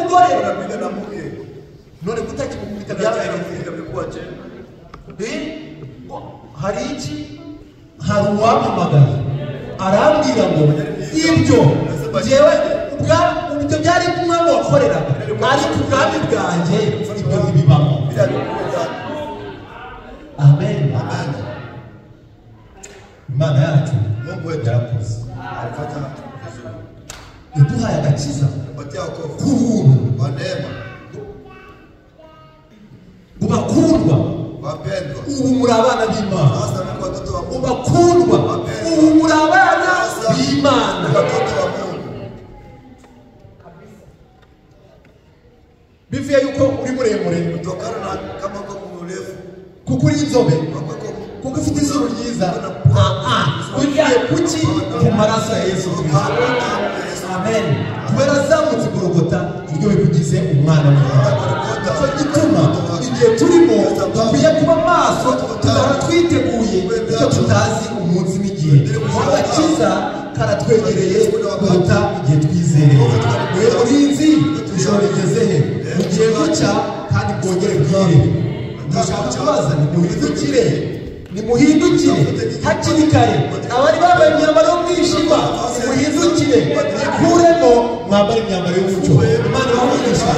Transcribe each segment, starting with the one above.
n'umugore anapiga na mke none kutakimukubita byabaye imekuwa tena hari iki hari uwampamagaye arambwira ngo ibyo jewe ibyo byari kumwe wakoreraga ariko ubwami bwanjye ibyo ntibibamo. Amen. Imana yacu Mungu wetu yarakoze alifanya vizuri, yaduhaye agakiza kupatia wokovu k'ubuntu kwa neema. mubakundwa Wapendwa, ubu muri abana b'Imana. sasa ni watoto wa Mungu. mubakundwa ubu muri abana b'Imana. Watoto wa Mungu. bivuye yuko uri muremure Kutokana na kama kwa mrefu, kuko uri inzobe kwa kuko ufite izuru ryiza ugiye kuki mu maraso ya Yesu Kristo. Amen. kubera azamutse Golgota iryo bikugize umwana w'Imana. Cyo gituma igihe turimo dukwiye kuba maso tugahora twiteguye icyo tutazi umunsi n'igihe. Agakiza karatwegereye kuruta igihe twizereye. Wewe murinzi ijoro rigeze he? Mugiye guca kandi bwongere bwire. Ndashaka kubaza nimuhindukire hakiri kare. Abari bambaye imyambaro yo kwishima nimuhindukire nikuremo mwambare imyambaro y'umucyo. Imana ibamugisha.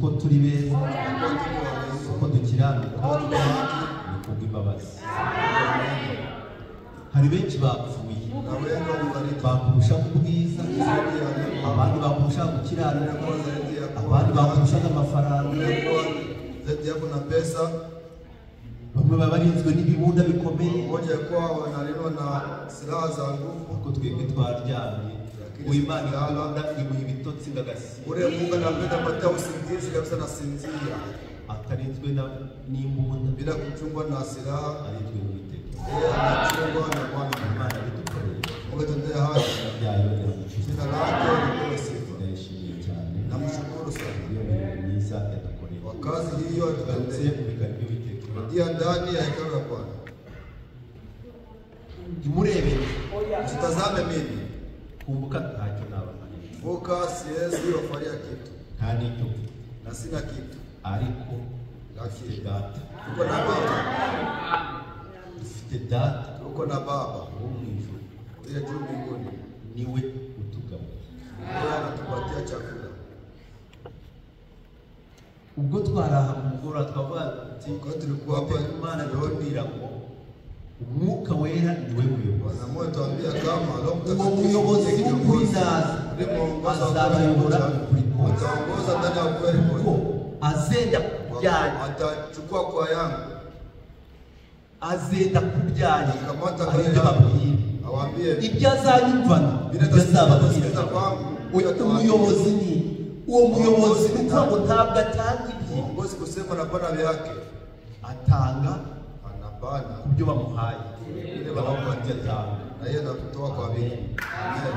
suko turi beza suko dukiranuka kubw'imbabazi. Hari benshi bapfuye bakurusha ubwiza, abandi bakurusha gukiranuka, abandi bakurusha amafaranga, na pesa, bamwe babarinzwe n'ibibunda bikomeye, mmoja kwa wanalindwa na silaha za nguvu, kuko twebwe twaryamye Uimani alanda imuha ibitotsi ngagasi. Ule Mungu anapenda mata usingizi kabisa na sinzia. Atarinzwe n'imbunda bila kuchungwa na silaha, arinzwe n'Uwiteka. Anachungwa na Bwana. Imana idukoreye. Mungu tendea haya. Yayo yamukiza. Jina lake lipewe sifa. Ndayishimiye cyane. Namshukuru sana. Iyo mirimo myiza yadukoreye. Wakazi hiyo tugarutse mu biganiro by'Uwiteka. Ndia ndani ya hekalu la Bwana. imurebere Usitazame mimi. kumbuka ntacyo nabafanya Kumbuka siwezi wafanya kitu. nta n'icyo Na sina kitu. ariko Lakini ufite data tuko na baba. ufite data Tuko na baba. wo mu ijuru Uliye juu mbinguni. niwe utugaburira Yeye anatupatia chakula. ubwo twaraha mu mugoroba twavuga ati Kwa tulikuwa hapa Imana iratubwira ngo umwuka wera niwe muyobozi Bwana Mungu tuambia kama Roho uwo muyobozi w'ukuri naza azabayobora ukuri kose ataongoza ndani ya ukweli kuko wote. azenda kubyanya Atachukua kwa yangu. azenda kubyanya Akamata kwa arinde yangu. babwire Awaambie ibyo azanyumvana ibyo azababwira umuyobozi ni uwo muyobozi ni ukuvuga ngo ntabwo atanga ibye uongozi kusema na bana vyake. atanga Anapana. ku byo bamuhaye Ile bamubwira atanga na yeye anatoa kwa wingi.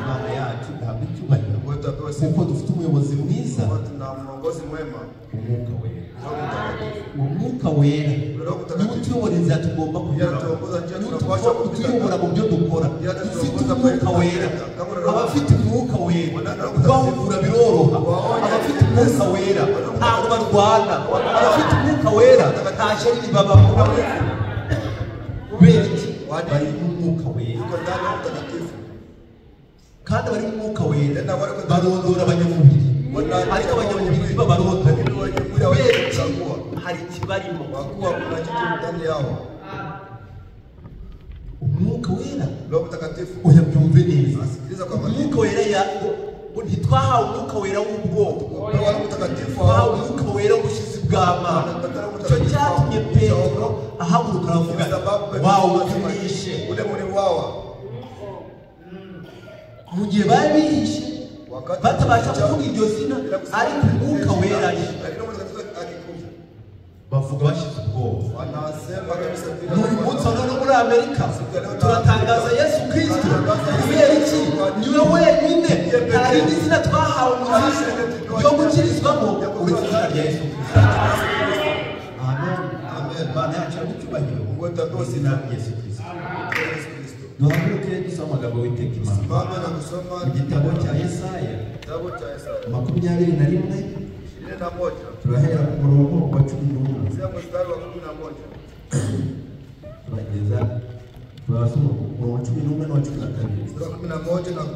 Imana yacu ntabwo icyubahiro Wote apewe kuko sifa. dufite umuyobozi mwiza Tuna mwongozi mwema. umwuka wera Roho Mtakatifu. uwo mwuka wera Roho niwe Mtakatifu. utuyobora inzira tugomba kunyuramo Yatuongoza njia niwe tunapaswa kupita. utuyobora mu byo dukora ufite umwuka wera abafite umwuka wera kubahugura biroroha abafite umwuka wera ntabwo barwana abafite umwuka wera nta shyari ribabamo kubera iki bari mu mwuka wera Tuko ndani ya Mtakatifu. kandi abari mu mwuka wera barondora abanyamubiri ariko abanyamubiri ntibabarondora kubera iki hari ikibarimo Kwa kuwa kuna kitu ndani yao. umwuka wera Roho Mtakatifu. oya byumve neza Sikiliza kwa umwuka makini. wera ntitwahawe umwuka wera w'ubwoko Roho Mtakatifu twahawe umwuka wera w'ubushizi bw'Imana icyo cyatumye Petero ahaguruka aravuga wawutumishe ule mliwawa mu gihe bari bihishe batabasha kuvuga iryo zina ariko umwuka wera aje lakini Roho Mtakatifu akikuja bavuga bashize ubwoba wanasema kabisa bila n'uyu munsi wa none muri Amerika turatangaza Yesu Kristo kubera iki niwe wenyine nta rindi zina twahawe mu isi ryo gukirizwamo uretse izina rya Yesu Kristo. Amen. Amen. Imana yacu icyubahiro Mungu atapewa izina sifa. rya Yesu Kristo. Yesu Kristo. Duhaguruke dusoma amagambo y'Uwiteka Imana Simama na kusoma mu gitabo cya Yesaya kitabu cha Yesaya 21 21 turahera ku murongo wa 11 kuanzia mstari wa 11 turageza turasoma ku murongo wa 11 na wa 12 mstari wa 11 na 12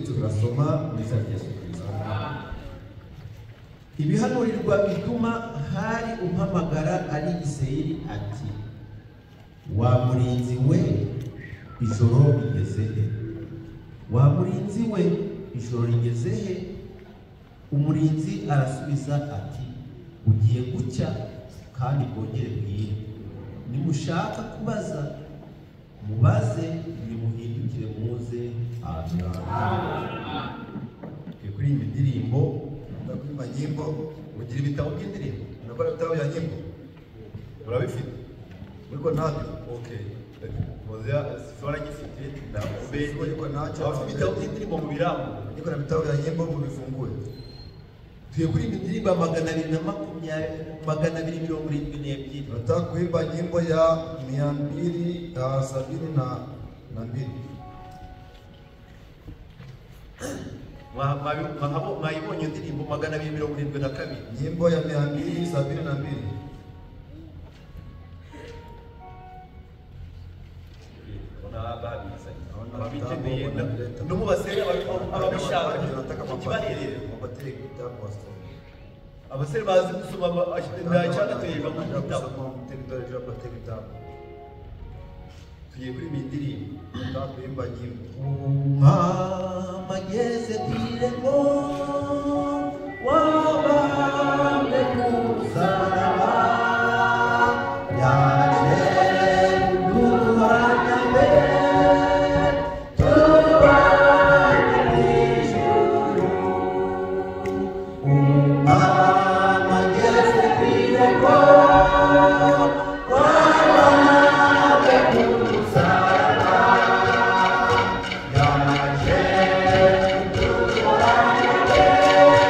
tu. turasoma mu izina rya Yesu Kristo. Ibihanurirwa bituma hari umpamagara ari Isirayeli ati wa murinzi we ijoro rigeze he wa murinzi we ijoro rigeze he umurinzi arasubiza ati ugiye gucya kandi bwongere bwire nimushaka kubaza mubaze nimuhindukire muze kuri iyi ndirimbo Tunakuimba nyimbo, ugira ibitabo by'indirimbo unapata vitabu vya nyimbo. urabifite Uko navyo? okay muzea sifora gifite na Sio yuko nacho. abafite ibitabo by'indirimbo mu birambo Niko na vitabu vya nyimbo muvifungue. tuye kuri iyi ndirimbo 272 Nataka kuimba nyimbo ya 272. mwayibonye indirimbo 272 Nyimbo ya 272. ababikeneye no mu basere ababishaka kibaherere Wapatie kitabu wasome. abasere bazi gusoma cyangwa tuyeba mu gitabo Wapatie kitabu. tugiye kuri iyi ndirimbo Nataka kuimba nyimbo. umwami ageze ku irembo wabambwe ku musaraba yaje kuduhana mbere tubane mu ijuru umwami ageze ku irembo wabambwe ku musaraba yaje kuduhana mbere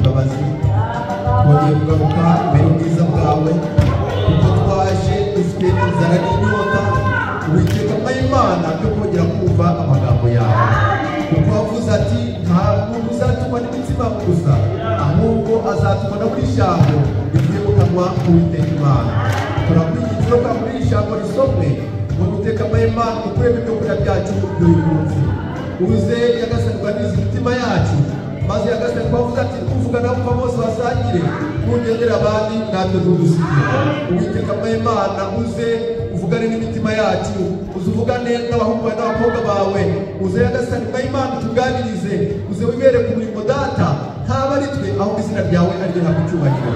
imbabazi twongeye kugaruka imbere y'ubwiza bwawe kuko twaje dufite inzara n'inyota Uwiteka Imana byo kongera kumva amagambo yawe kuko wavuze ati nta muntu uzatuma n'imitsima gusa ahubwo azatuma na buri jambo rivuye mu kanwa k'Uwiteka Imana turakwinginze ko muri iri jambo risomwe Uwiteka Imana ukuremo ibyo kurya byacu by'uyu munsi uze yagasanirwaniza imitima yacu maze yagasani twavuze ati uvuga nabo bose basangire ntugendere abandi natwe tugusigira Uwiteka Imana uze uvugane n'imitima yacu uze uvugane n'abahungu n'abakobwa bawe uze yagasani Imana tuganirize uze wibere ku murimo data ntaba ari twe ahubwo izina ryawe ari ryo ntabwo icyubahiro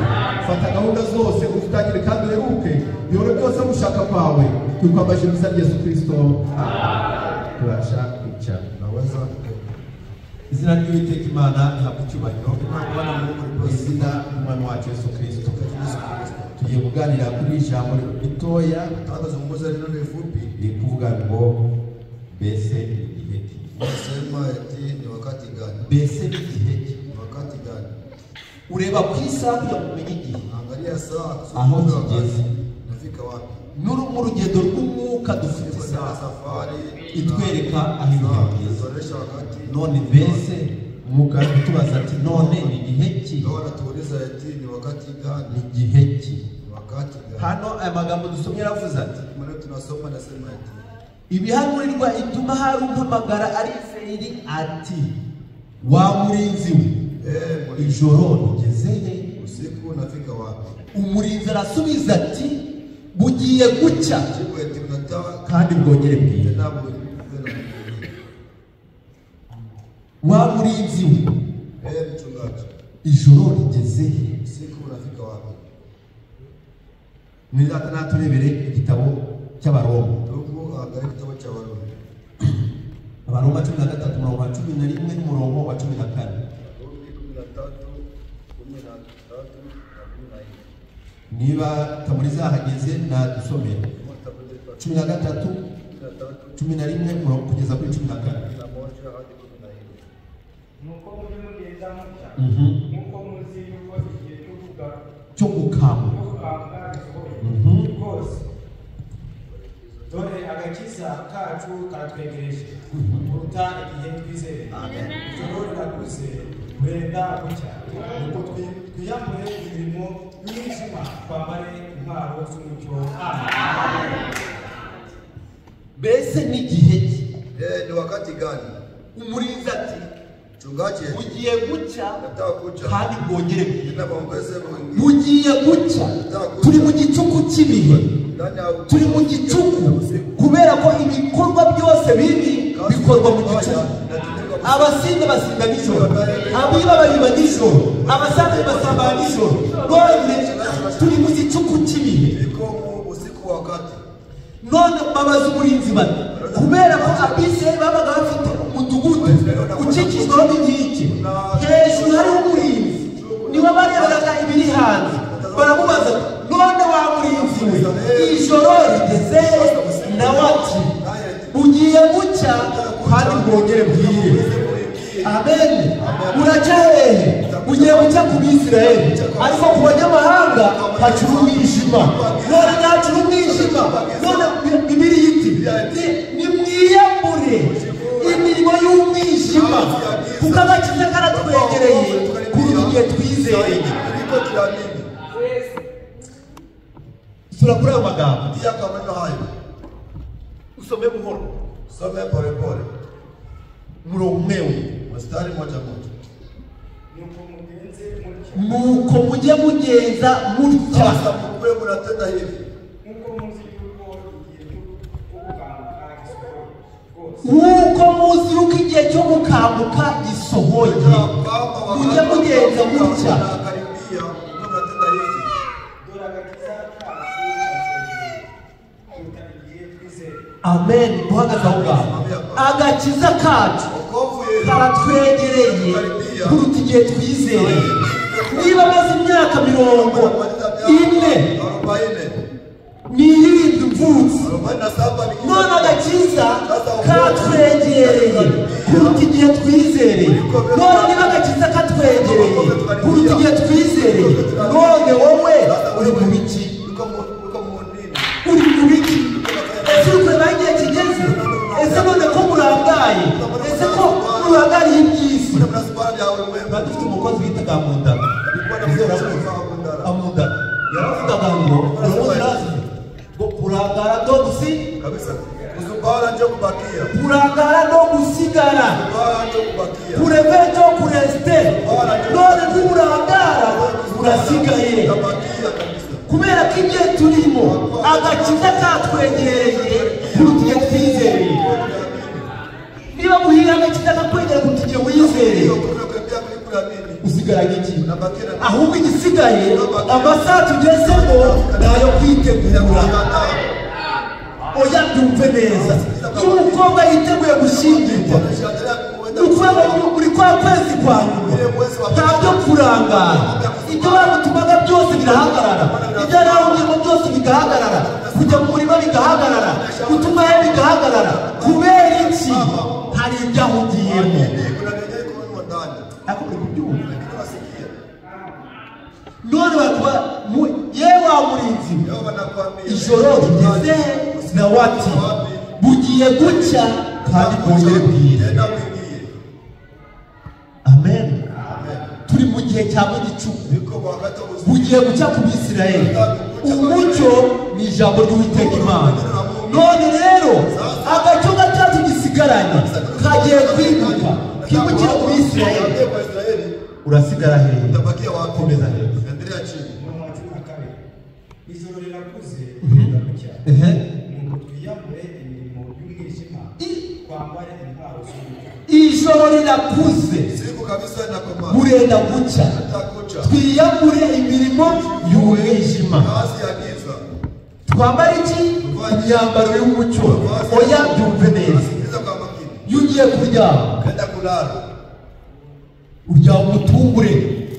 fata gahunda zose uzitangire kandi uheruke yore byose gushaka kwawe twikwabaje mu izina rya Yesu Kristo turasha kwicara izina ry'Uwiteka Imana ntabwo icyubahiro izina ry'umwami wacu Yesu Kristo tugiye kuganira kuri ijambo ritoya Tangazo moja linalo fupi kuvuga ngo mbese igihe ki nasema eti ni wakati gani? mbese igihe ki Wakati gani? ureba ku isaha kugira ngo umenye igihe Angalia saa aho kigeze nafika wapi? mu rugendo rw'umwuka dufite isaha Safari itwereka aho ibihe bigeze tuonesha wakati. none mbese umwuka tubaza ati none ni igihe ki Ndio anatuuliza eti ni wakati gani? ni igihe ki Wakati gani? hano aya magambo dusomye yaravuze ati Maana tunasoma nasema eti ibihanurirwa ituma hari umpamagara ari Isirayeli ati wa murinzi we ijoro rigeze he usiku unafika wapi? umurinzi arasubiza ati bugiye gucya Jibu eti unataka kandi bwongere bwira nabo wa murinzi we mchungaji ijoro rigeze he usiku unafika wapi? mwizata naturebere igitabo cy'abaroma Ndugu angalia kitabu cha Warumi. abaroma 13 umurongo wa 11 n'umurongo wa 14 Warumi 13:13 na 14. niba taburi zahageze na dusomera 13 11 umurongo kugeza kuri 14 nuko muri mugenza mutya nuko muzi yuko igihe cyo gukamba gisohoye rwose dore agakiza kacu karatwegereje kuruta igihe twizeye ijoro rirakuze wenda gucya nuko twiyambure imirimo y'umwijima twambare intwaro z'umucyo amen mbese n'igihe ki Ni wakati gani? umurinzi ati Mchungaji bugiye gucya nataka kuja. kandi bwongere bwira Ninapoongeze mwingine. bugiye gucya turi mu gicuku cy'ibihe turi mu gicuku kubera ko ibikorwa byose bibi bikorwa mu gicuku abasinda basinda nijoro abiba bariba nijoro abasambanyi basambana nijoro none turi mu gicuku cy'ibihe Iko usiku wakati. none babaza umurinzi bati kubera ko abisirayeli babaga bafite umudugudu ukikijweho n'inkike hejuru hariho umurinzi niwe bareberaga ibiri hanze baramubaza none wa murinzi we ijoro rigeze nawe ati bugiye gucya kandi bwongere bwire amen buraca hehe bugiye gucya ku bisirayeli ariko ku banyamahanga hacura umwijima none ntacura umwijima none bibiri yiti nimwiyambure imirimo y'umwijima kuko agakiza karatwegereye kuruta igihe twizeye sura kuri ayo magambo Pia kwa maneno hayo. usome buhoro Some pole pole. umurongo umwe Mstari moja moja. nuko mujye mugenza mutya Sasa mkwe mnatenda hivi. nk'uko muzi yuko igihe nk'uko muzi yuko igihe cyo gukanguka gisohoye mujye mugenza mutya Karibia mnatenda hivi. dore agakiza kacu kuruta igihe twizeye amen duhagaze aho ngaho agakiza kacu Wokovu yenu karatwegereye kuruta igihe twizeye niba maze imyaka 40 n'irindwi mvutse none agakiza katwegereye kuruta igihe twizereye none niba agakiza katwegereye kuruta wizereye none wowe uri mu biki Uko mu nini? uri mu biki ese uri kureba igihe kigeze ese none ko murangaye ese ko murangariye iby'isi Mnasibara bya wewe. tuba dufite umukozi witaga Amundana Amundana yaravugaga ngo ngo kurangara no Kabisa. Kuzubara ndio kubakia. kurangara no gusigara Kuzubara ndio kubakia. kurevejo kuresite none nturangara urasigaye Kubakia kabisa. kubera ko igihe turimo agakiza katwegereye kuruta igihe twizereye niba muhira agakiza kakwegereye kuruta igihe wizereye usigaranye iki ahubwo igisigaye amasaha tugezemo nayo kwitegura oya byumve neza iyo umukobwa yiteguye gushyingirwa ni ukuvuga ngo uri kwa kwezi kwa nyuma ntabyo kurangara ibyo bagutumaga byose birahagarara ibyo yarawugiyemo byose bigahagarara kujya mu murima bigahagarara gutuma he bigahagarara kubera iki hari ibyo ahugiyemo ariko uri kubyumva none bakuba yewe wa murinzi ijoro rigeze na wati bugiye gucya kandi bwongere bwire amen turi mu gihe cya mu gicuku bugiye gucya ku Bisirayeli umucyo ni ijambo ry'Uwiteka Imana none rero agacyo gatatu gisigaranye kagiye kwimuka kimukira ku Bisirayeli urasigara hehe Utabakia wapi? komeza neza Endelea chini. ijoro rirakuze riragucya ngo twiyambure imirimo y'umwijima twambare intwaro z'umucyo ijoro rirakuze Siku kabisa inakomaa. burenda gucya Itakucha. twiyambure imirimo y'umwijima Kazi ya giza. twambare iki imyambaro y'umucyo oya byumve neza Sikiliza kwa makini. iyo ugiye kuryama Kenda kulala. uryama umutungure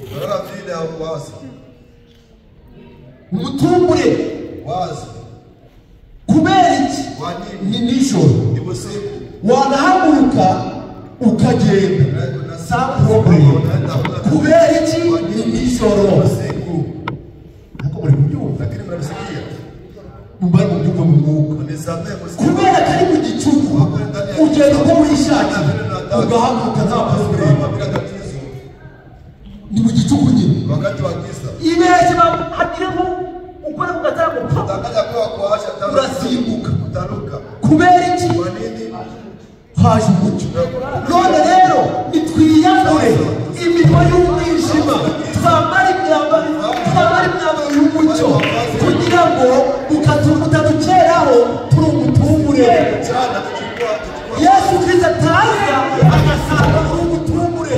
Kulala vile au wazi. umutungure Wazi. kubera iki Kwa ni nini? nijoro Ni usiku. wanahaguruka ukagenda sa problem kubera iki ni nijoro Usiku. ntabwo muri kubyumva Lakini mnamsikia. mubari mu byumva mu mwuka Unisamehe kusikia. kubera ko ari mu gicuku ugenda uko wishakiye ugahaguruka nta problem Bila tatizo. ni mu gicuku nyine Wakati wa giza. ibeshye hagiremo ukora ku gatambo Utakaja kuwa kuwasha taa. urasimbuka Utaruka. kubera iki Kwa nini? haje umucyo none rero nitwiyambure imirimo y'umwijima twambare imyambaro y'umucyo kugira ngo utadukeraho turi umutungure Jana tuchukua yesu kristo ataza agasanga turi umutungure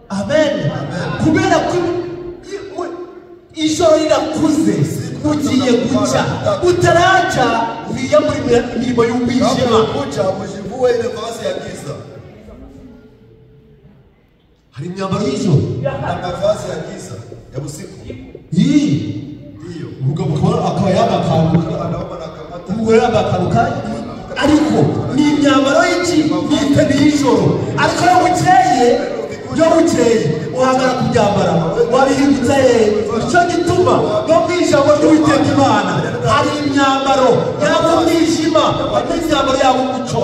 amen kubera ko ijoro rirakuze ugiye gucya utaraca wiyambure imirimo y'umwijima kucha mjivue ile vazi ya giza. hari imyambaro y'ijoro Na mavazi ya giza ya usiku. iyi Ndio. umugabo akaba yambaye akantu Anaomba na kamata. umugore yambaye akantu ka ariko ni imyambaro y'iki yite n'ijoro ariko iyo bukeye uhagara kubyambara wabihindutse nicyo gituma no mu ijambo ry'Uwiteka Imana hari imyambaro yaba umwijima n'imyambaro yaba umucyo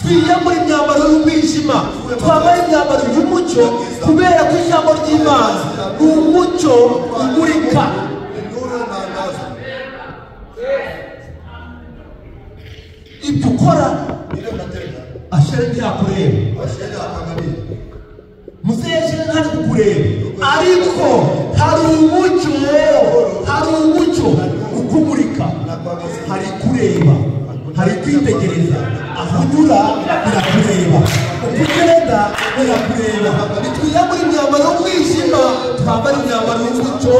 twiyambure imyambaro y'umwijima twambare imyambaro y'umucyo kubera ko ijambo ry'Imana ni umucyo umurika Nuru na angaza. ibyo ukora Ile unatenda. ashere ntiyakureba Washiria kuangalia. muzeje ntari kukureba ariko hari umucyo ukumurika hari kureba hari kwitegereza aho unyura birakureba uko ugenda birakureba nitwiyambure imyambaro y'umwijima twambare imyambaro y'umucyo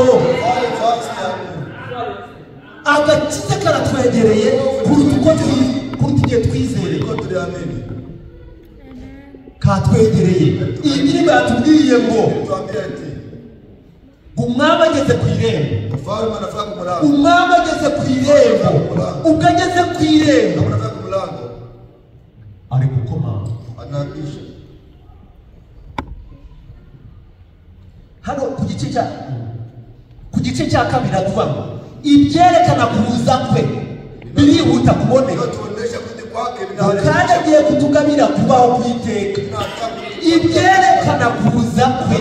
agakiza karatwegereye kuruta igihe twizereye Kwa tuliamini. katwegereye iyi ndirimbo yatubwiye ngo Tuambia eti. umwami ageze ku irembo Mfalme anafaa kumlango. umwami ageze ku irembo ubwo ageze ku irembo Anafaa kumlango. ari gukomanga Anaabisha. hano ku gice cya kabiri avuga ngo ibyerekana kuza kwe birihuta kuboneka kandi agiye kutugabira kubaho kw'iteka. Ibyerekana kuza kwe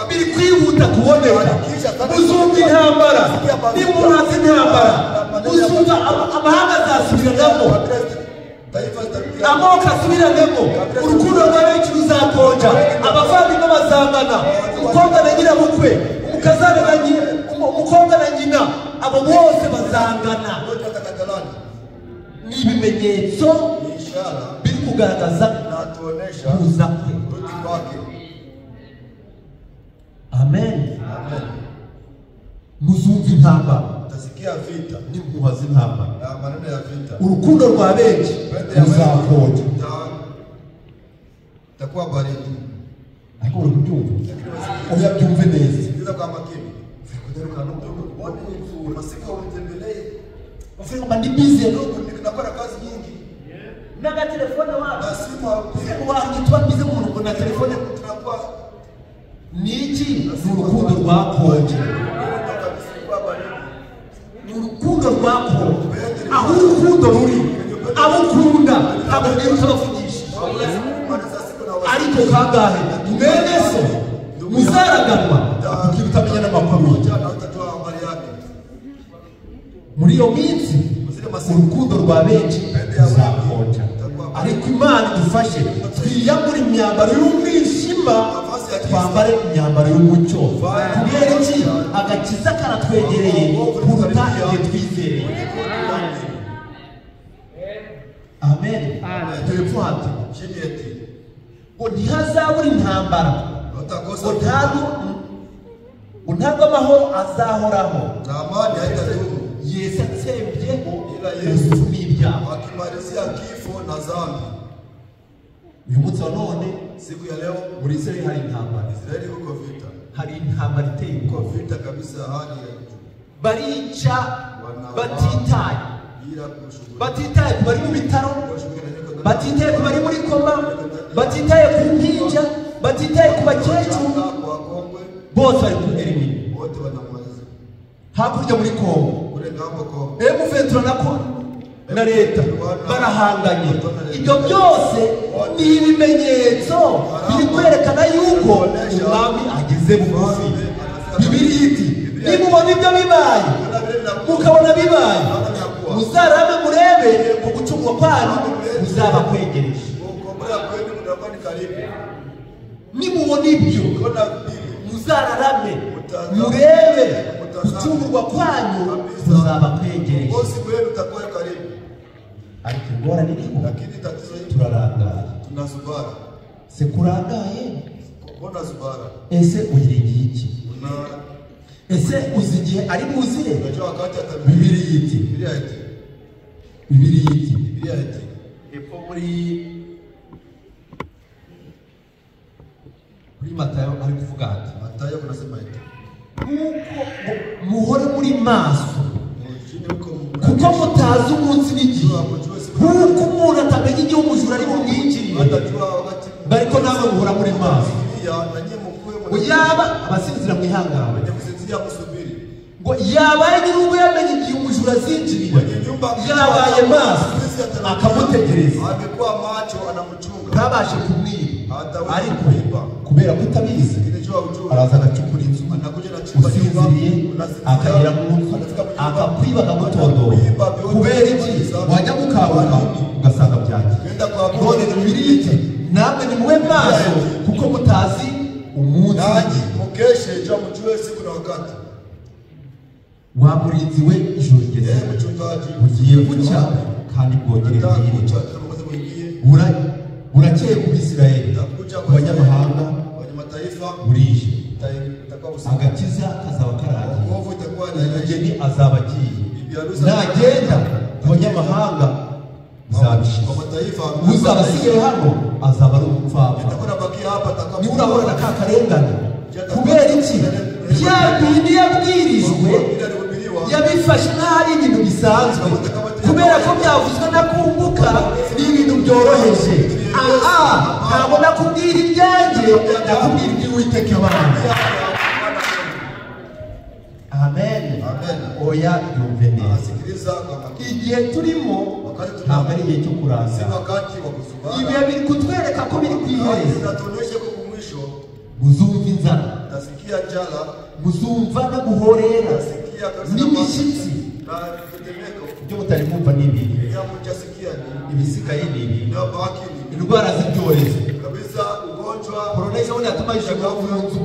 biri kwihuta kuboneka. Muzumva intambara, nimuraza intambara, muzumva amahanga azasubiranamo, amoko asubiranemo, urukundo rwa benshi ruzakonja, abavandimwe bazangana, umukobwa na nyirabukwe, umukazana na umukobwa na nyina, abo bose bazangana. Ni ibimenyetso biri kugaragaza kuza kwe. Amen. Muzumva intambara, n'impuha z'intambara, urukundo rwa benshi ruzakonja. Ariko uri kubyumva? Oya, byumve neza. Ufika ndi busy nakora kazi nyingi. Na telefone wangu kitwa busy mu na telefone tunakuwa niki urukundo rwakonje. Urukundo rwakonje. Aho urukundo ruri, abo ukunda abo rero turavugisha. Ariko kangahe mwene so muzaraganwa kugira utamenya n'amakuru. Muri iyo minsi urukundo rwa benshi ruzakonja. Ariko Imana idufashe twiyambure imyambaro y'umwijima twambare imyambaro y'umucyo. Kubera iki? Agakiza karatwegereye kuruta igihe twizereye. Amen. Hepfo hati ngo ntihazabura intambara, ngo ntabwo amahoro azahoraho. Yesu atsembyeho Yesu n'ibyaha, akimalizia kifo na dhambi. Uyu munsi wa none Siku ya leo muri Israeli hari intambara. Israeli huko vita. Hari intambara iteye ubwoba. Vita kabisa hali ya juu. Barica batitaye. Batitaye ku bari mu bitaro, batitaye ku bari muri koma, batitaye ku mpinja, batitaye ku bakecuru, bose bari ku elimini. Wote wanamaliza. Hakurya muri Kongo, Kule ngambo Kongo, M23 na leta barahanganye. Ibyo byose ni ibimenyetso biri kwerekana yuko umwami ageze bugufi. Bibiliya iti nimubona ibyo bibaye, mukabona bibaye, muzarame murebe ku gucungwa kwanyu muzaba kwegereje. Nimubona ibyo muzararame murebe gucungurwa kwanyu muzaba kwegereje. Ariko ingorane iriho, lakini tatizo hili turarangaye. Tunazubara. Se kurangaye? Mbona zubara? Ese uyiringiye iki? Ese uzi igihe ari buzire? Unajua wakati atabiri. Bibiliya iti. Bibiliya iti. Hepfo muri Matayo ari kuvuga ati, Matayo kunasema iti, muhore muri maso kuko mutazi umunsi n'igihe. Kuko umuntu atamenya igihe umujura ari bumwinjirire, bariko nawe muhora muri maso. Yaba abasinzira mwihangane, ngo yabaye nyir'urugo yamenye igihe umujura azinjirira, yabaye maso akamutegereza, ntabashe kumwiba. Ariko kubera kutabizi araza agacukura inzu, usinziriye akagera mu nzu akakwiba akagutondora. Kubera iki? Wajya gukanguka ugasanga byagiye. None Bibiliya iti namwe nimube maso kuko mutazi umunsi. mukeshe jya mujue siku na wakati. Wa murinzi we ijoro rigeze, bugiye gucya kandi bwongere bwire. Burakeye ku Bisirayeli, ku banyamahanga burije. Agakiza kazaba karangiye, umugeni azaba agiye. Nagenda ku banyamahanga bizabishira, uzaba asigaye hano azaba ari umupfapfa. Niba urahura na ka karengane, kubera iki? Bya bindi yabwirijwe yabifashe nk'aho ari ibintu bisanzwe, kubera ko byavuzwe na kunguka ni ibintu byoroheje. Ntabwo nakubwira ibyanjye, nakubwira iby'Uwiteka Imana. oya yumve neza. Asikiliza kwa makini. Igihe turimo ntabwo ari igihe cyo Si kurangara. wakati wa kusubara. Ibihe biri kutwereka ko biri ku iherezo. Zinatuonyesha kwa mwisho. Muzumva inzara, Nasikia njala. muzumva no guhorera Nasikia kabisa n'imishyitsi. na tetemeko. Ibyo mutari kumva ni ibi. Ya mujasikia ni Ibisigaye ni ibi. na baki ni Indwara z'ibyorezo. kabisa ugonjwa. Corona ejo bundi yatuma yishyirwa mu nzu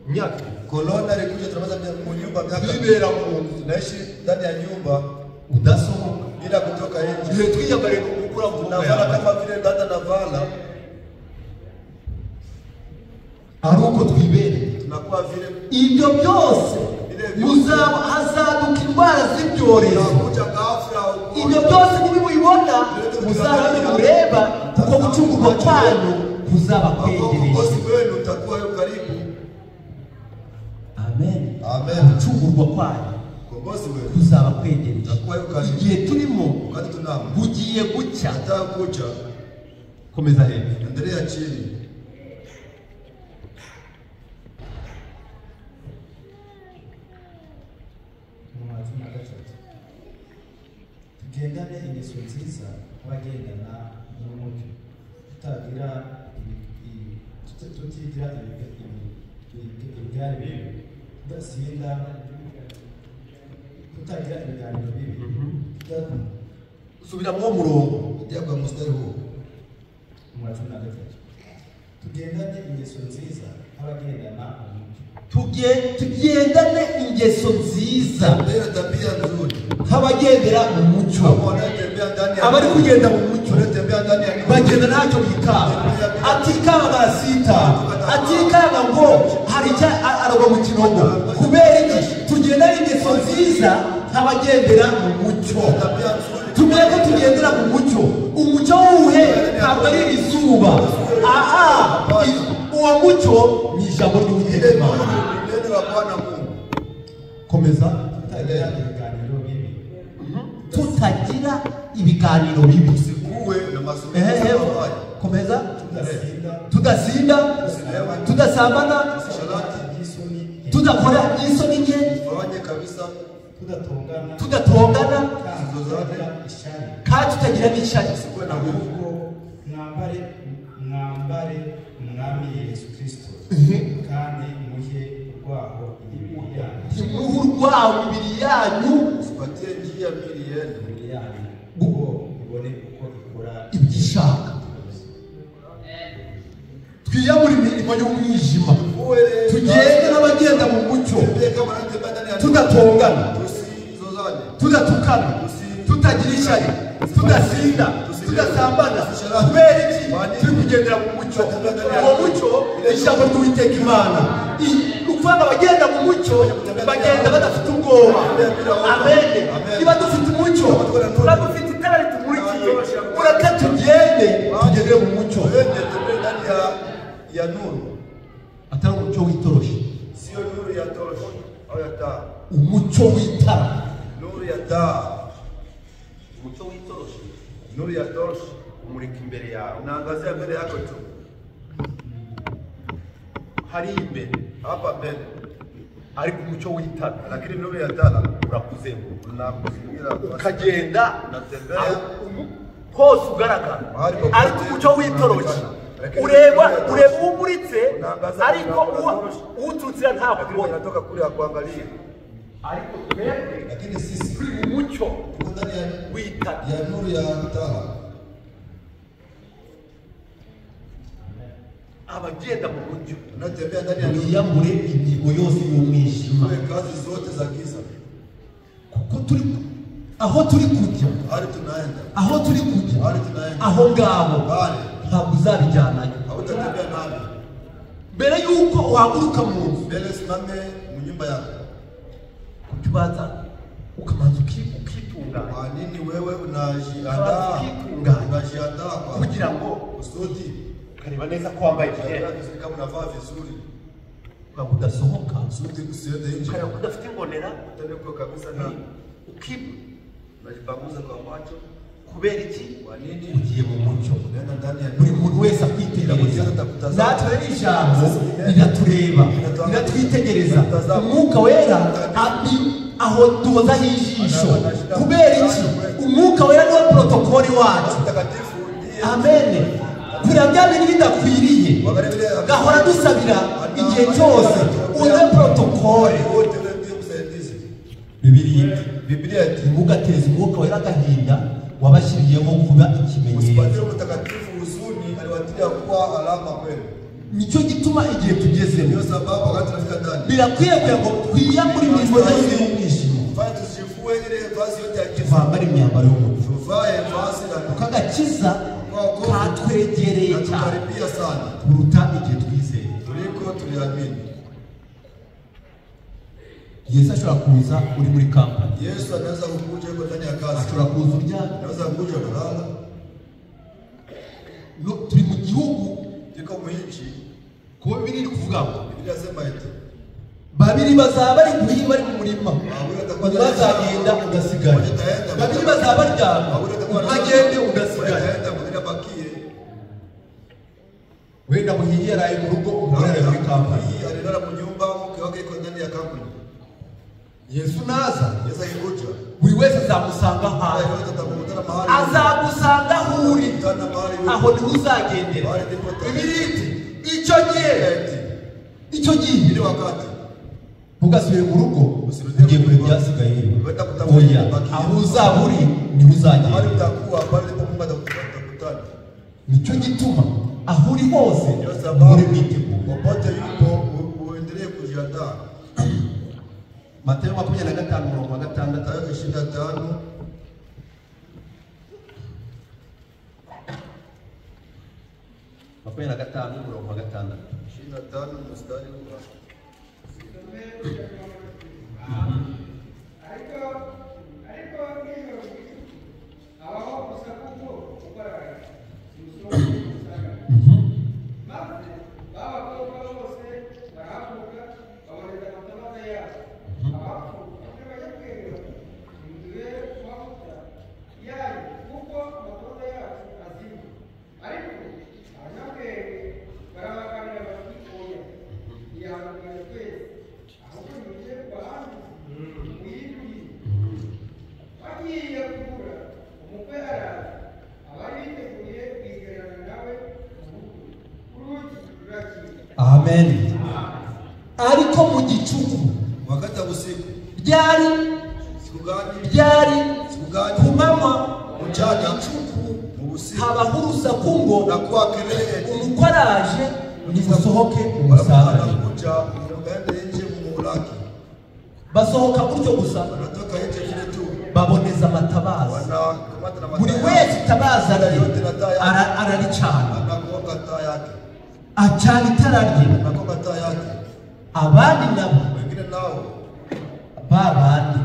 imyaka. Corona ilikuja tunaweza mu nyumba miaka Bibera mu nzu. tunaishi ndani ya nyumba Udasohoka. bila kutoka nje. Igihe twiyambariye gukura mu Navala kama vile dada navala. ari uko twibere. Tunakuwa vile Ibyo byose muzaba hazaduka indwara z'ibyorezo. tunakuja ghafla. Ibyo byose nibimubibona muzabe mureba kuko gucungurwa kwanyu kuzaba kwegereje. Ukombozi wenu utakuwa karibu. Amen. Amen. Gucungurwa kwanyu Ukombozi wenu kuzaba kwegereje. utakuwa karibu. Igihe turimo Wakati tunamo bugiye gucya. hata kuja Komeza hepfo. endelea chini. tugendane ingeso nziza abagendana n'umucyo tutigira ibiganiro bibi tudasinda tutagira ibiganiro bibi Subiramo umurongo. Ndio kwa mstari huu. umwaka na gatatu tugendane ingeso nziza abagendana umucyo Tugendane ingeso nziza Tembea tabia nzuri. nk'abagendera mu mucyo. Kama wanatembea ndani ya Abari kugenda mu mucyo wanatembea ndani ya nyumba. bagenda ntacyo bikanga. Atikanga barasita, atikanga ngo hari icyo aragwa mu kinogo. Kubera iki? Tugendane ingeso nziza nk'abagendera mu mucyo. Tabia nzuri. Tumenye ko tugendera mu mucyo. Umucyo wuhe ntabwo ari izuba. Aha, uwo mucyo ni ijambo ry'Uwiteka Imana. Neno la Bwana Mungu. Komeza. tutagira ibiganiro bibi Tutagira ibiganiro bibi. Uwe na mazungumzo mabaya. Komeza. tudasinda Tudasinda, tudasambana, Shalati. n'isoni tudakora isoni nke, Fanye kabisa. tudatongana tudatongana, tutagira ishyari kandi tutagira n'ishyari. Kuwe na nguvu. ahubwo mwambare umwami Yesu Kristo kandi muhe urwaho imibiri yanyu Ntimuhe urwaho imibiri yanyu Sipatie njia mili yenu. imibiri yanyu ubwo ibone uko ikora ibyo ishaka. Twiyamure imirimo y'umwijima. Tugende n'abagenda mu mucyo. Tembea kama wanatembea ndani ya Tudatongana, Tusizozane. tudatukana, tutagira ishyari, tudasinda, tudasambana. Kubera iki? Turi kugendera mu mucyo. Uwo mucyo ni ijambo ry'Uwiteka Imana. Ukuvuga ngo abagenda mu mucyo bagenda badafite ubwoba. Amen. Niba dufite umucyo, tuba dufite itara ritumurikiye. Mureke tugende tugendere mu mucyo. Twende tembea ndani ya nuru. Atari umucyo w'itoroshi, Sio nuru ya toshi au ya taa. umucyo w'itara. Nuru ya taa. umucyo w'itoroshi Nuru ya toshi. umurika imbere yawe Unaangazia mbele yako tu. hari imbere Hapa mbele. ariko umucyo w'itara Lakini nuru ya taa urakuzenguruka unakuzingira. ukagenda Unatembea. hose ugaragara ariko umucyo w'itoroshi ureba umuritse ariko uwuturutse ntabwo Lakini ubona unatoka kule ya kuangalia. ariko twebwe Lakini sisi turi mu mucyo tuko ndani w'itara ya nuru ya taa. abagenda mu mucyo Tunatembea ndani ya nuru. Mwiyambure imirimo yose y'umwijima. Tuwe kazi zote za giza. Kuko aho turi kujya, Hadi tunaenda. aho turi kujya, Hadi tunaenda. aho ngaho Bali ntabwo uzabijyanayo. hautatembea nami. Mbere y'uko uhaguruka mu nzu, Mbele simame mu nyumba yako. kuki ubanza ukamanza ukitunganya Kwa nini wewe unajiandaa? Unajiandaa kwa kugira ngo kusudi. ukareba neza ko wambaye imyenda Kama unavaa vizuri. ngo udasohoka, Kusudi usiende nje. ukareba ko udafite ingonera Utaneko kabisa na unajipanguza kwa macho. kubera iki Kwa nini? ugiye mu mucyo. Unaenda ndani ya Buri nuru. muntu wese akwitegereza. Natwe rero ijambo riratureba, riratwitegereza. Umwuka wera aho tubozaho ijisho. Kubera iki? Umwuka wera niwo protokoli wacu. Mtakatifu ndiye Amen. Kugira bya bintu bidakwiriye gahora dusabira igihe cyose uwe protokoli. wote ndio msaidizi. Biblia ati mugateza umwuka wera agahinda wabashyiriyeho kuba ikimenyetso. Usipatie mtakatifu huzuni, aliwatilia kuwa alama kwenu. Nicyo gituma igihe tugezemo Ndio sababu wakati tunafika ndani birakwiye kugira ngo twiyambure imirimo yose y'umwijima, fanya tusifue ile vazi yote ya giza, twambare imyambaro y'umucyo. tuvae vazi la Kuko agakiza katwegereye cyane tukaribia sana kuruta igihe twizeye. kuliko tuliamini. Yesu ashobora kuza uri muri kampani, Yesu anaweza kukuja yuko ndani ya kazi, ashobora kuza uryamye. anaweza kukuja unalala. Turi mu gihugu Tuko mwinchi, kuba biri kuvuga ngo Biblia inasema eti babiri bazaba bari guhinga bari mu murima, Babiri atakuwa bazagenda ugasigara. Babiri bazaba baryamye, bagende ugasigara. ataenda mwingine bakie. Wenda muhiye yaraye mu rugo, umurare muri kampani. Hii alilala mu nyumba, mke wake iko ndani ya kampuni. Yesu naza Yesu akikuja, buri wese azamusanga haya ahantu, yote atakutana mahali. azagusanga aho uri, Kutana mahali aho niho uzagendera. Mahali ndipo Bibiri iti icyo gihe ile wakati ntugasubire mu rugo ugiye kure byasigaye. Oya, aho uzaba uri niho mahali uzagenda. utakuwa pale ndipo Mungu atakutana. Nicyo gituma aho uri hose Ndio uri sababu mwiteguye. popote yupo uendelee kujiandaa. Matayo 25:6 Mathayo 25 25:6 25 mstari wa Amen. Ariko mu gicuku wakati wa usiku. ryari Siku gani? ryari ku manywa Mchana gicuku mu usiku. habaho urusaku ngo Na kwa kelele umukwe araje nimusohoke umusange. anakuja unaenda nje mumulaki. Basohoka gutyo gusa Wanatoka nje vile tu. baboneza amatabaza. Wanakamata na Buri mataa. wese itabaza rye araricana, Anakuoka taa yake. acana itara rye. Anakuoka taa yake. Abandi nabo Wengine nao babandi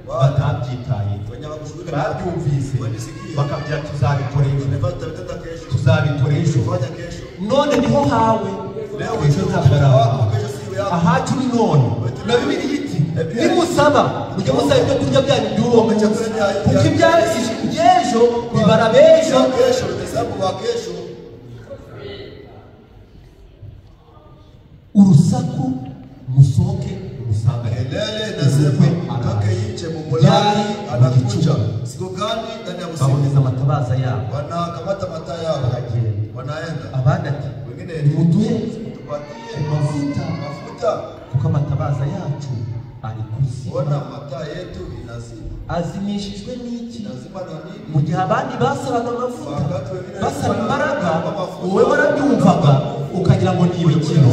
batabyitaye wenye wakushughulika babyumvise wanisikia. bakabyira tuzabikoresha Tunapata vitenda kesho. tuzabikoresha. Fanya kesho. None niho hawe Leo ejo ntabwo wako kesho siku yako. ahacu ni none. Na Bibiri iti nimusaba mujye musaba ibyo kurya byanyu by'uwo munsi, kuko iby'ejo bibara b'ejo. Kesho hesabu wa kesho. Urusaku musohoke umusanga. Kelele nasema toke nje mumulaki anakuja. Siku gani? Ndani ya usiku. Baboneza amatabaza yabo Wanakamata mataa yao. baragenda. Wanaenda. Abandi ati Wengine nimuduhe tupatie mafuta mafuta. kuko amatabaza yacu ari kuzima. Ona mataa yetu inazima. Azimishijwe n'iki? Inazima na nini? Mu gihe abandi basabaga amavuta basaba imbaraga, wowe warabyumvaga ukagira ngo ni ibikino,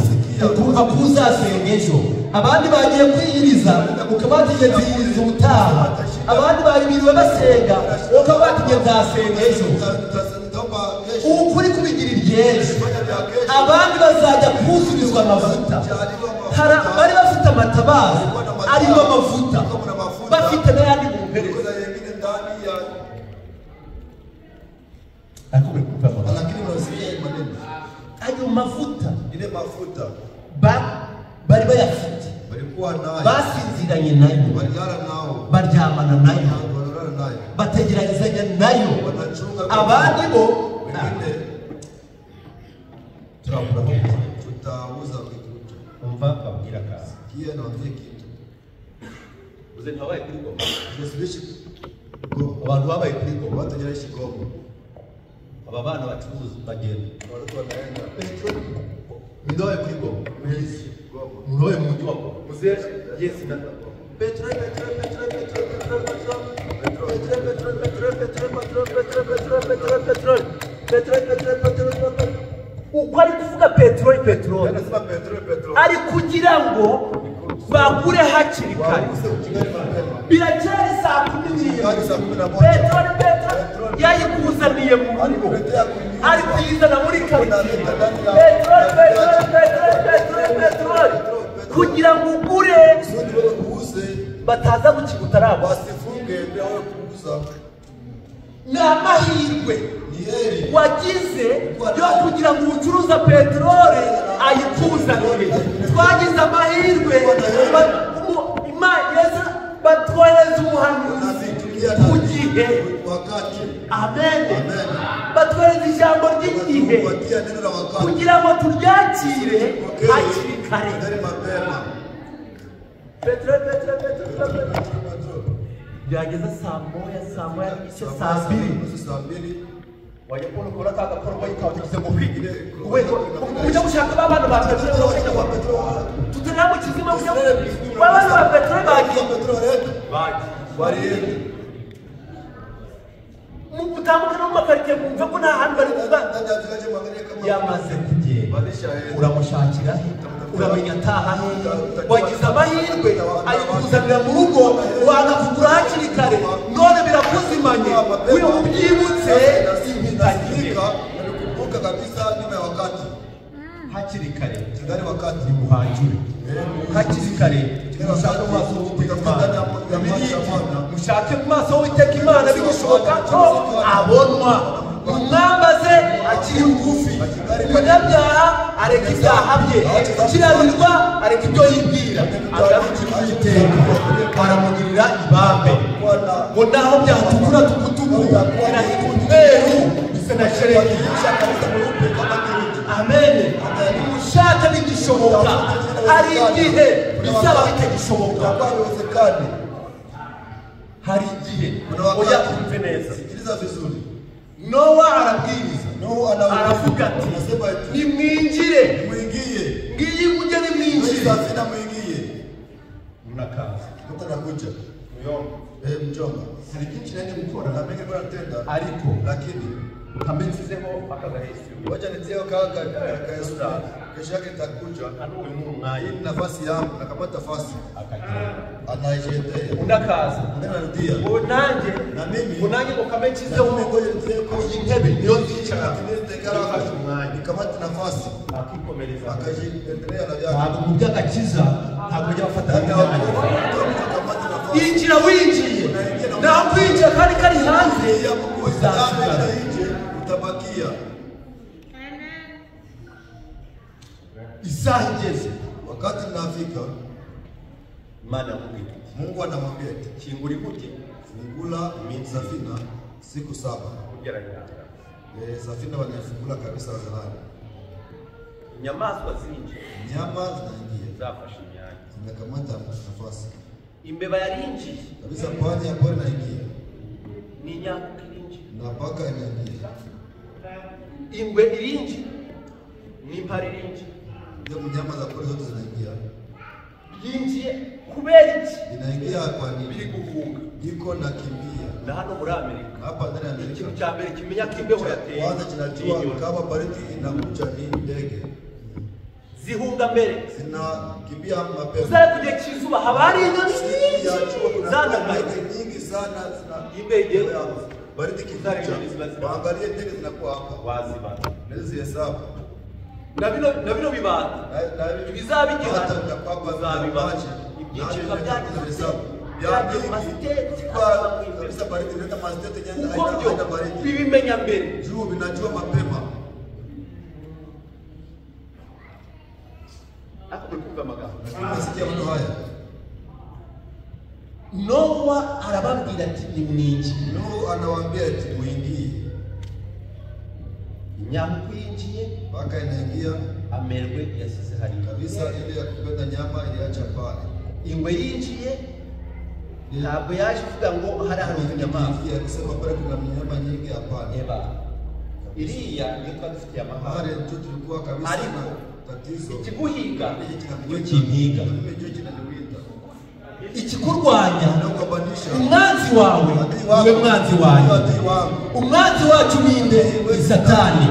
ukumva ko uzasenga ejo. Abandi bagiye kwiyiriza ukaba batigeze yiriza ubutaha. Abandi baribiwe basenga ukaba batigeze nzasenga ejo. Nitaomba kesho. Ubu kuri kubigira iby'ejo. Abandi bazajya kuzurizwa amavuta. Bari bafite amatabaza arimo amavuta, bafite n'ayandi mu mbere. Kuna yengine ndani ya Ariko bari kuva mu lakini unasikia maneno. ayo mavuta Ile mafuta bari bayafite, walikuwa nayo. basinziranye nayo, Walilala nao. baryamana nayo, Walilala nayo. bategerezanya nayo. Wanachunga Abandi bo wengine turakuraho. tutauza kitu. Umva babwira kazi Kia naambia kitu. uze ntabaye kuri Goma. Nisubishi Abantu babaye kuri Goma. watu wanaishi Goma. Aba bana bacuruza bagenda. Walikuwa wanaenda Ndoye kuri Goma. Goma. Ndoye mu mujyi Muze yes na Petrol. uko ari kuvuga peteroli Anasema petrol. ari kugira ngo bagure hakiri kare. Biracyari saa 12 Hadi saa 11. peteroli yayikuzaniye mu rugo Alikuletea ari kuyizana muri karitsiye. Peteroli kugira ngo ugure Sudi wewe kuuze bataza gukigutaraba. wasifunge ndio wewe kuuza. Ni amahirwe Ni heri wagize yo kugira ngo ucuruza peteroli ayikuzanire. Twagize amahirwe Imana batwohereza umuhanuzi ku gihe. wakati. Amen. Amen. Batwohereza ijambo ry'igihe Kupatia neno la wakati. kugira ngo turyakire hakiri kare. Gari mapema. Peteroli byageze saa moya n'igice, saa 2 saa 2 wajya kubona ukora ka gakoro kayikawa tugize ngo kwigire ujya gushaka ba bantu ba peteroli tutarira mu kizima ujya ba bantu ba peteroli bagiye mu gutambuka no mu makarite mwumve ko nta hantu bari kuvuga yamaze kugenda. Uramushakira he? Uramenya ataha he? Wagize amahirwe ayikuzanira mu rugo wanga kugura hakiri kare none birakuzimanye uyu ubyibutse impitagirika. Nalikumbuka kabisa nyuma ya wakati. Hakiri kare Gari wakati. muhanjure hakiri kare mushake mu maso mushake mu maso w'Uwiteka Imana bigishoboka ko abonwa. Umwambaze akiri bugufi, umunyabyaha areka ibyaha bye, ukiranirwa areka ibyo yibwira, agarukira Uwiteka aramugirira ibambe. Ngo naho byatukura tukutuku birahinduka umweru bisa na shelegi. Amen. Ushaka bigishoboka hari igihe bizaba bitagishoboka. Hari igihe oya kumve neza. Sikiliza vizuri. Nowa arabwiriza aravuga ati anasema nimwinjire muingie. ngiyi mujye nimwinjire. Safina muingie. Mnakaza Mtu anakuja. muyomba Mjomba. hari byinshi nari gukora Na mengi bwana tenda. ariko Lakini kamenzizeho akagahesi wacha nitio kaka kaesura. Kesho yake nitakuja. anuwe n'umwanya Hii nafasi yangu nakamata nafasi. akagenda Anajetea. undakaza Anarudia. ubu nanjye Na mimi unanjye ngo kamenzizeho iyi ntebe niyo nzicara nikamata nafasi akikomereza akajiendelea na vyake. ntabwo mu by'agakiza ntabwo ujya bafata Nikamata nafasi. yinjira winjiye naho kwinjira kandi kari hanze uzasigara. Nje utabakia. Isaha igeze Wakati nafika Imana yakubwira Mungu anamwambia eti kingura gute fungula safina siku 7. kugerageza Safina wanafungula kabisa hadharani. inyamaswa zinjiye Nyama zinaingia. zafashe imyanya Zinakamata nafasi. imbeba yarinjiye Kabisa pwani hapo inaingia. n'inyamuka irinjiye Na paka inaingia. ingwe irinjiye n'impara irinjiye Ndio nyama za pori zote zinaingia. yinjiye kubera iki? Inaingia kwa biri nini? guhunga Iko na kimbia. na hano muri Amerika Hapa ndani ya Amerika. ikintu cya mbere kimenya ko imbeho yateye Kwanza kinajua n'inyoni. kama baridi inakuja ni ndege. zihunga mbere Zinakimbia mapema. Uzare kujya kizuba haba hari inyoni Ya jua kuna zanagaye. ndege nyingi sana zina Indege baridi Zari kikuja. nyingi zina- Waangalie ndege zinakuwa hapa. wazibana Naweza zihesabu. na bino bibata ibizaba igihano uzabibana ibyinshi biba byagize kuko byo bibimenya mbere juu vinajua mapema. ako muri kumva amagambo Nasikia maneno haya. Nowa arababwira ati nimwinjire. Nuhu anawaambia eti muingie. Inyamuka yinjiye Paka inaingia amerwe yasize hari kabisa, ile ya kupenda nyama iliacha pale. ingwe yinjiye ntabwo yaje uvuga ngo hari ahantu inyamaswa ya kusema pale kuna mnyama nyingi hapana. eba iriya niyo twadufitiye amahanga Pale tu tulikuwa kabisa ariko na tatizo. ikiguhiga iyo kintiga Mimi kinaniwinda. ikikurwanya Nakubanisha. umwanzi wawe niwe mwanzi wanjye. Umwanzi wacu ninde? Ni Satani.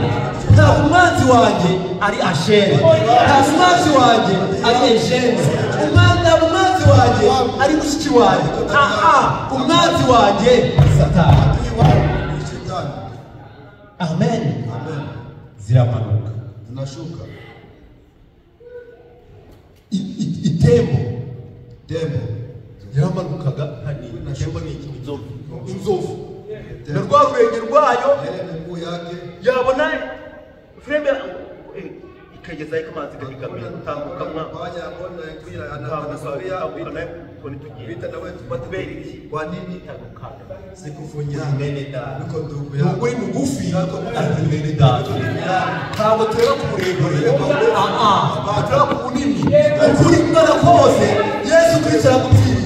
Ntabwo umwanzi wanjye ari Asheri, ntabwo umwanzi wanjye ari Esheni, ntabwo umwanzi wanjye ari mushiki wanjye. Umwanzi wanjye ni Satani. Amen. Amen. Ziramanuka. Tunashuka. Itembo yaramanukaga hani tembo ni inzovu na rwa rwenge rwayo mguu yake yabona freme ikageza ikamanzi gahigamira gutambuka mwa baje abona kugira anasabia koni tugiye vita na wetu batuberi kwa nini tagukana sikufunya nene da niko ndugu nubwo yako uri mugufi ariko ni bene data. Ntabwo tureba ku burebure, tureba ku bunini. Ukuri kungana kose Yesu Kristo aragupfiriye,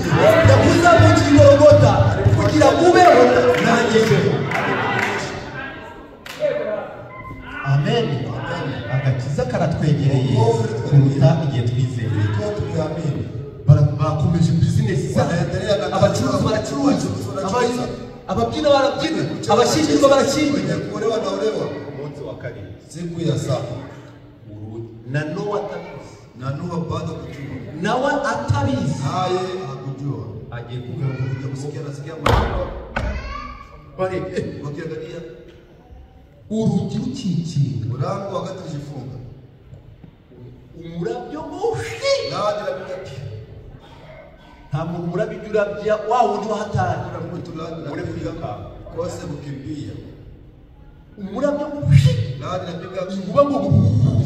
yakuza mu Golgotha kugira ngo ubeho nanjye mbeho. Amen. Agakiza karatwegereye kuruta igihe twizeye. kwa tukiamini Bakomeje bizinesi zabo, abacuruzi baracuruza, ababyina barabyina, abashyingirwa barashyingirwa. kuolewa na olewa umunsi wa kabiri siku ya saba na Nowa atabizi na Nuhu bado kujua nawe atabizi naye hakujua agiye kuja kusikia nasikia maneno bare wakiangalia urugi rukikinga, mlango wakati ulijifunga umurabyo mushi nadi lapita nta muntu umurabyo urabya wa wundi wahatanye. kuna mtu ladi urepiga napiga kama kose kukimbia Umurabyo mushi nadi napiga inkuba ngo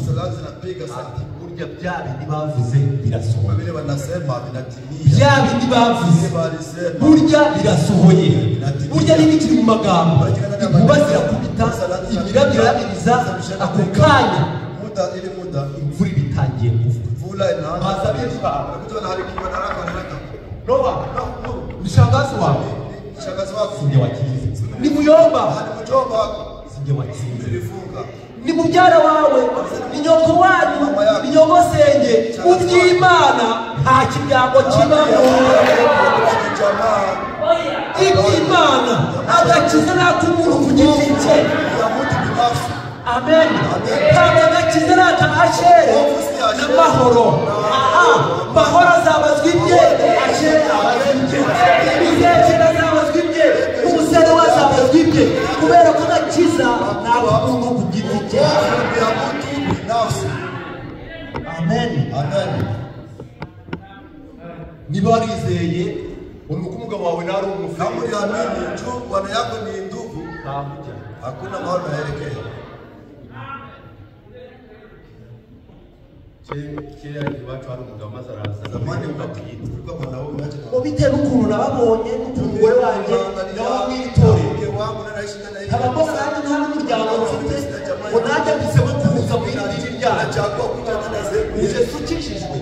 salati zinapiga sana burya bya bindi bavuze kwa birasohoye, vile wanasema vinatimia bya bindi bavuze walisema burya birasohoye. Burya n'ibikiri mu magambo, inkuba zirakubita, imirabyo irabiriza, ako kanya muda ili muda imvura iba itangiye kuva. mvula inaanza Maza bivuga kutoa na harikiwa na haraka Nowa, ni shangazi wawe, shangazi wako singe wakize, ni muyomba, hadi mjomba wako singe wakize, zilifunga ni mubyara wawe, ni nyoko wanyu, ni nyogosenge. Mu by'Imana nta kiryango kibaho. jamaa Iby'Imana agakiza n'ak'umuntu ku giti cye. ya mtu binafsi Amen. Ntabwo agakiza n'aka Asheri n'amahoro. Mahoro azabazwa ibye, Asheri abazwa ibye, Uzekera azabazwa ibye, umusore we azabazwa ibye, kubera ko agakiza n'ak'umuntu ku giti cye. ya mtu binafsi Amen. amen Niba warizeye unuko umugabo wawe nari kama umufiri, uliamini tu bwana yako ni ndugu ntamujya. hakuna mahali unaelekea kera iwacu hari umugabo maze araza zamani ulikuwa mwanaume acha Ngo bitewe n'ukuntu nababonye n'ukuntu umugore wanjye nawe mw'itorero mke wangu na naishi na yeye nkaba mbona nanjye nta n'umuryango mfite ngo nanjye mpisemo kuza mu idini ryacu. nachagua kuja na zebu uje sukishijwe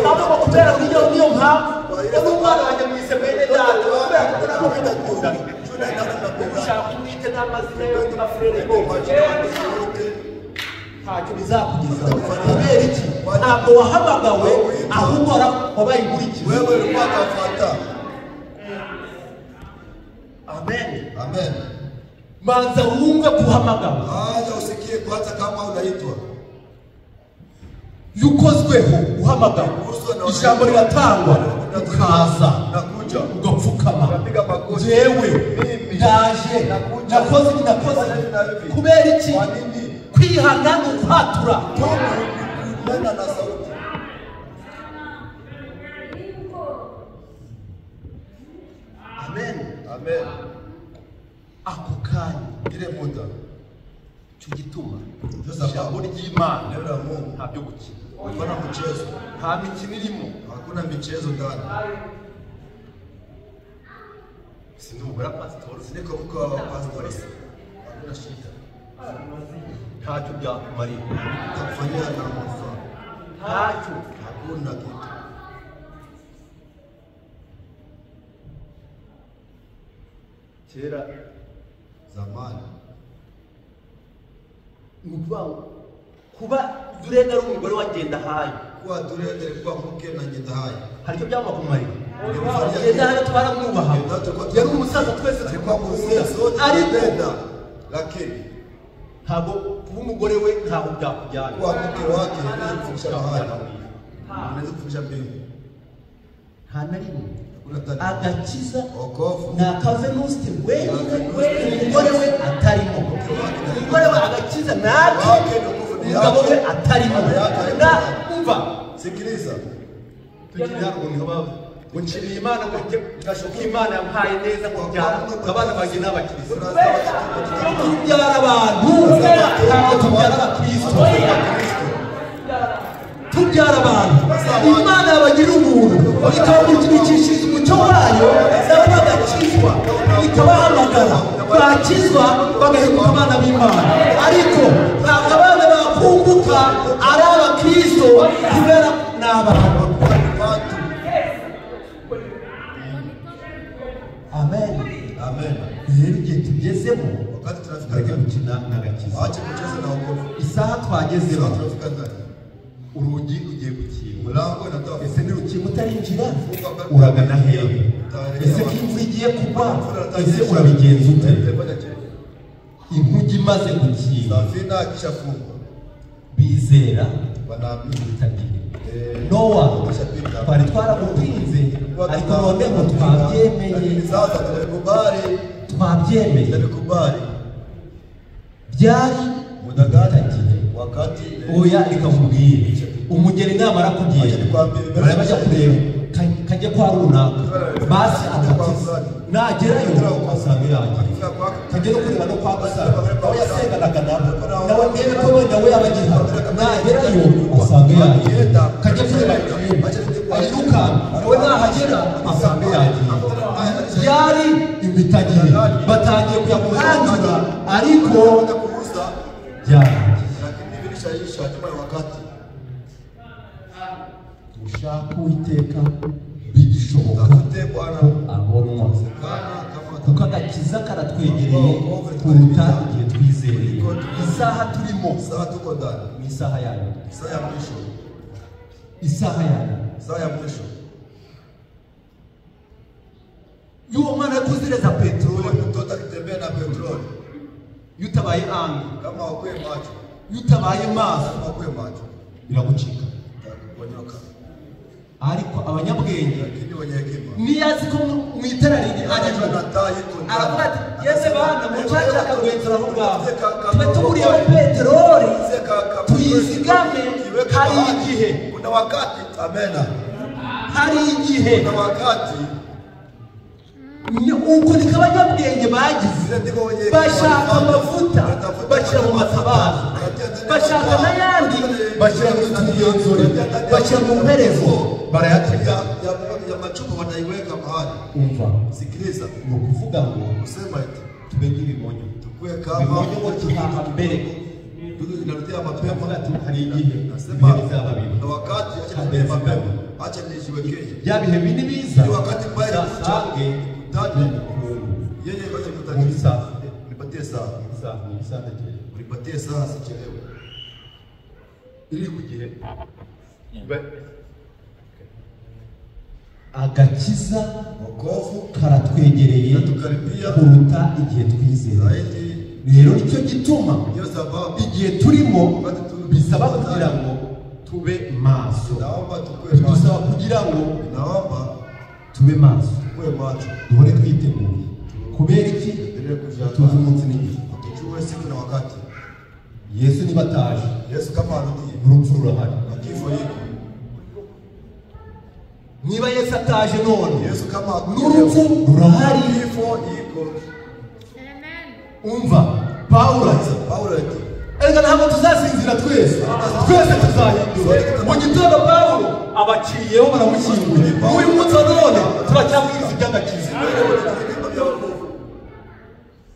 ahubwo kubera ko niyo mpamvu n'umwana wanjye mwise mwene data kubera ko nakubita kunda ushaka kumwite n'amazina yo nka frere bobo ntacyo bizakugezaho. Kubera iki? Ntabwo wahamagawe ahubwo wabaye inkurikizi. wewe ulikuwa kafuata Amen. amen Manza wumve kuhamagawe, acha usikie kwanza kama unaitwa yukozweho uhamagawe, ijambo riratangwa ukaza nakuja ugapfukama, unapiga magoti jewe ndaje nakoze ibi nakoze kubera iki? kwa nini Kwihana ni ukwatura. nena na sauti Amen. amen Ako kanya ile muda cyo gituma Sasa ijambo ry'Imana neno la Mungu nta byo gukina, hapana mchezo nta mikino irimo. hakuna michezo ndani Sinubura pasitori, niko mko wa pastor hakuna shida ntacyo byakumarira, takufanyia na manufaa ntacyo. hakuna kitu kera zamani kuba Durenda ari umugore wagenda hayi kuwa Durenda kuwa muke na ngenda hayi hari icyo byamakumarira ngenda hayi twaramwubaha yari umusaza twese twakunda ariko lakini ntabwo kuba umugore we ntabwo byakujyana kuwa muke wake nifundisha mahali unaweza kufundisha mbingu nta na rimwe agakiza okofu na kavenuste wenyine umugore we atarimo umugore we agakiza nake umugabo we atarimo na umva sikiliza tukiri hano niho baba unshiriye Imana ngo ngashoka Imana yampaye neza ngo byara abana banjye n'abakristo tubyara abantu ntabwo tubyara abakristo tubyara abantu Imana yabagira umuntu ikabamurikishiriza umucyo wayo nabo bagakizwa ikabahamagara bakizwa bagahinduka abana b'Imana ariko ntabwo abana bakunguka ari abakristo kubera ni abantu. Amen. Amen. Rero igihe tugezemo wakati tunafika gukina n'agakiza acha kucheza na wokovu isaha twagezemo tunafika ndani urugi ugiye gukingura mlango inatoka ese ni urukingo utarinjira uragana hehe ese ko imvura igiye kugwa ese urabigenza ute inkugi imaze gukinga safina akishafungwa bizera wanaamini itagiye Nowa twari twaramupinze ariko none ngo twabyemeye sasa tumekubali byari muda gani wakati oya nikamubwire umugeni namara kugenda barabajya kureba kajya kwa runaka basi akatiza nagerayo asanga yagiye kajya no kureba no kwa gasara nawe yasenganaga nawe ndebe ko wenda we yabagira nagerayo asanga yagiye kajya kureba ayiruka nawe nahagera asanga yagiye byari imitagire batangiye kuyamuhandura ariko byari ishaisha nyuma ya wakati ushaka Uwiteka bigishoboka abonwa kuko agakiza karatwegereye kuruta igihe twizereye isaha turimo tuko ndani ni isaha yayo saa ya mwisho saa ya mwisho yuwo mwana kuzireza petroli mtoto akitembea na petroli yutabaye angi kama wakwe macho yutabaye maso wakwe macho biragucika kuonyoka ariko abanyabwenge lakini wenye hekima niyazi ko mu itara riri anajua na taa iko aravuga ati yese bana mucaca akagwenzura aho ngaho tube tuburiye peteroli tuyizigame hari igihe kuna wakati amena hari igihe kuna wakati uko niko abanyabwenge bagize bashaka amavuta bashyira mu matabaza bashaka n'ayandi bashyira mu tugenzure bashyira mu mperezo barayatega ya machupa wanaiweka mahali umva sikiliza ni ukuvuga ngo usema eti tumenye ibimonyo tukue kama ibimonyo ngo tuhaha mbere ndugu inarudia mapema ati hari igihe nasema ibihe bizaba bibi na wakati acha niwe mapema acha nijiwekee bya bihe bini biza ni wakati mbaya sasange kutani yeye ngoja muri kutani saa nipatie saa unipatie saa sichelewe iri ku gihe agakiza wokovu karatwegereye kuruta igihe twizera zaidi rero nicyo gituma ndio sababu igihe turimo bisaba kugira ngo tube maso naomba tukue bidusaba macho kugira ngo naomba tube maso tukue macho duhore twiteguye kubera iki endelee kujiandaa tuzi umunsi n'igihe tujue siku na wakati Yesu niba ataje Yesu kama arudie urupfu rurahari na kifo hiki niba Yesu ataje none Yesu kama n'urupfu rurahari kifo iko umva Pawulo ati ega ntabwo tuzasinzira twese tuzahindura mu gitondo Pawulo abaciriyeho baramushyinguye uyu munsi wa none turacyabwiriza iby'agakiza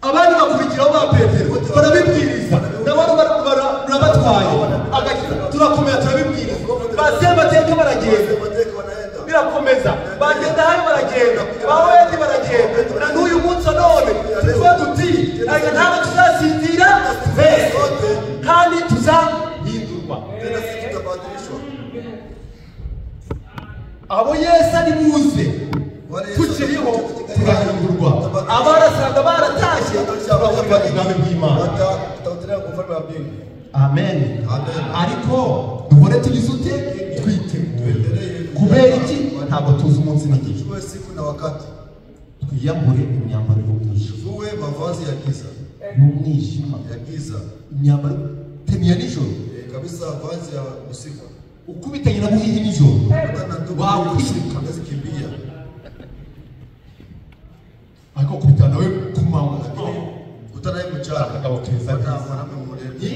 abandi bakurikiraho ba Petero barabibwiriza nabo barabatwaye turakomeza turabibwiriza basemateka baragenda birakomeza bagenda hari baragenda bawedi baragenda na n'uyu munsi wa none ariko ntabwo tuzasinzira twese kandi tuzahindurwa. Tena sisi tutabadilishwa. Abo Yesu ari buze tukiriho turahindurwa. Abarasaga baratashye turahurira mu bwami bw'Imana. Tutaendelea kwa ufalme wa mbingu. Amen. Amen. Ariko duhore tugize ute twiteguye. Kubera iki? Ntabwo tuzi umunsi n'igihe. Tujue siku na wakati. Twiyambure imyambaro y'umwijima. Tuvue mavazi ya giza. Y'umwijima. Ya giza. Imyambaro temiya nijoro. Kabisa vazi ya usiku. Ukubitanye na buhihi nijoro. Wakwishika. Kimbia. Ariko kubitana nawe kumanywa. Kutana naye mchana. Akagabo keza. Mwanamume mmoja.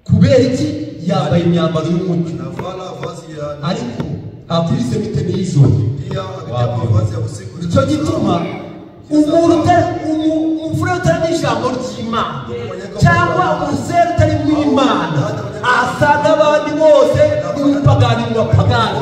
Kubera iki? Yambaye imyambaro y'umucyo. Navala vazi ya ariko akubise biteme y'ijoro. Pia akajya vazi ya usiku. Nicyo gituma umufure utari ijambo ry'Imana cyangwa urusero utari mu Imana asa n'abandi bose n'umupagani mu bapagani.